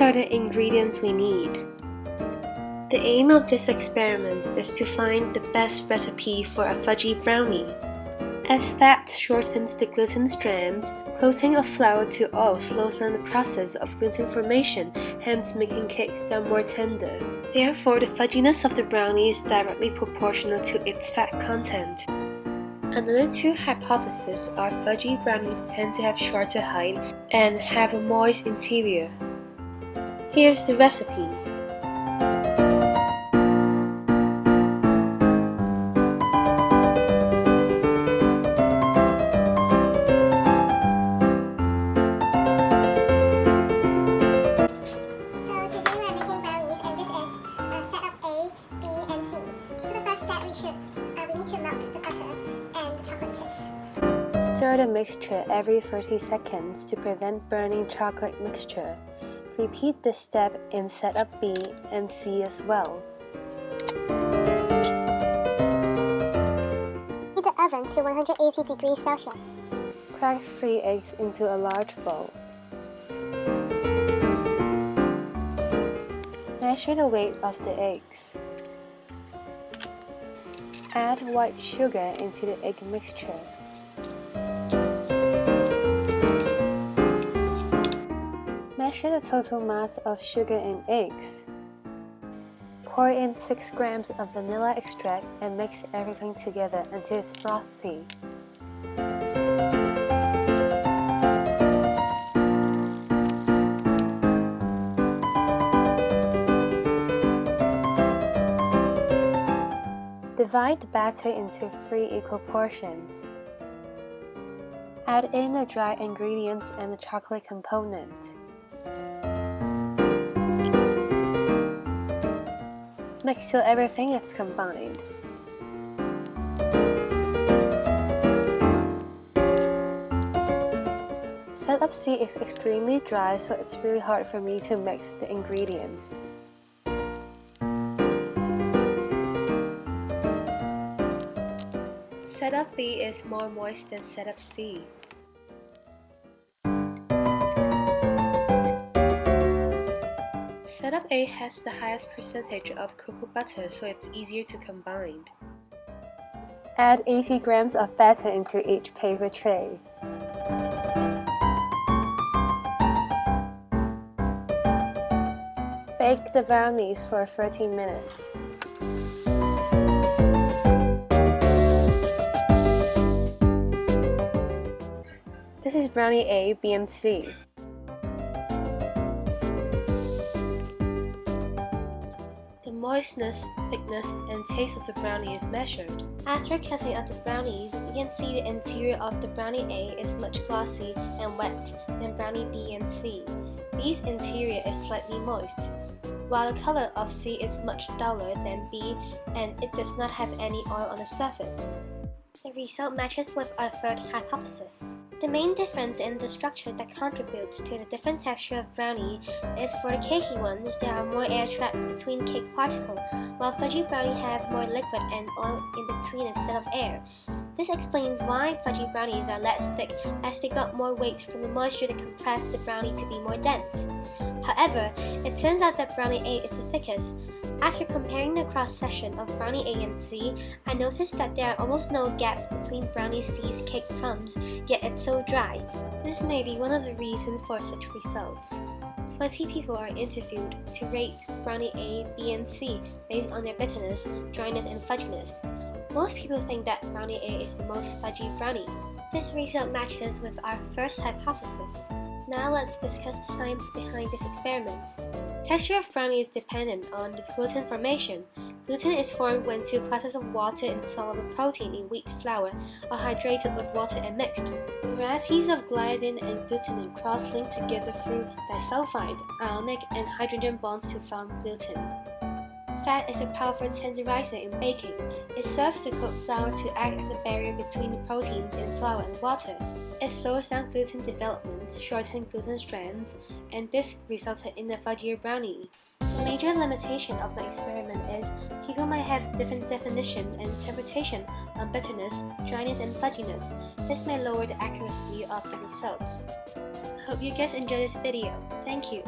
are the ingredients we need. The aim of this experiment is to find the best recipe for a fudgy brownie. As fat shortens the gluten strands, coating of flour to oil slows down the process of gluten formation, hence making cakes that are more tender. Therefore, the fudginess of the brownie is directly proportional to its fat content. Another two hypotheses are fudgy brownies tend to have shorter height and have a moist interior. Here's the recipe. Stir the mixture every 30 seconds to prevent burning chocolate mixture. Repeat this step in setup B and C as well. Heat the oven to 180 degrees Celsius. Crack 3 eggs into a large bowl. Measure the weight of the eggs. Add white sugar into the egg mixture. Measure the total mass of sugar and eggs. Pour in 6 grams of vanilla extract and mix everything together until it's frothy. Divide the batter into 3 equal portions. Add in the dry ingredients and the chocolate component. Mix till everything is combined. Setup C is extremely dry, so it's really hard for me to mix the ingredients. Setup B is more moist than setup C. Setup A has the highest percentage of cocoa butter, so it's easier to combine. Add 80 grams of batter into each paper tray. Bake the brownies for 30 minutes. This is brownie A, B, and C. The moistness, thickness, and taste of the brownie is measured. After cutting out the brownies, you can see the interior of the brownie A is much glossy and wet than brownie B and C. B's interior is slightly moist, while the color of C is much duller than B and it does not have any oil on the surface. The result matches with our third hypothesis. The main difference in the structure that contributes to the different texture of brownie is for the cakey ones, there are more air trapped between cake particles, while fudgy brownie have more liquid and oil in between instead of air. This explains why fudgy brownies are less thick, as they got more weight from the moisture that compressed the brownie to be more dense. However, it turns out that brownie A is the thickest. After comparing the cross-section of brownie A and C, I noticed that there are almost no gaps between brownie C's cake crumbs, yet it's so dry. This may be one of the reasons for such results. 20 people are interviewed to rate brownie A, B, and C based on their bitterness, dryness, and fudginess. Most people think that brownie A is the most fudgy brownie. This result matches with our first hypothesis. Now let's discuss the science behind this experiment. Texture of brownie is dependent on the gluten formation. Gluten is formed when 2 classes of water and soluble protein in wheat flour are hydrated with water and mixed. Varieties of gliadin and glutenin cross-link together through disulfide, ionic, and hydrogen bonds to form gluten. Fat is a powerful tenderizer in baking. It serves to coat flour to act as a barrier between the proteins in flour and water. It slows down gluten development, shortens gluten strands, and this resulted in a fudgier brownie. The major limitation of my experiment is people might have different definition and interpretation on bitterness, dryness, and fudginess. This may lower the accuracy of the results. Hope you guys enjoyed this video. Thank you.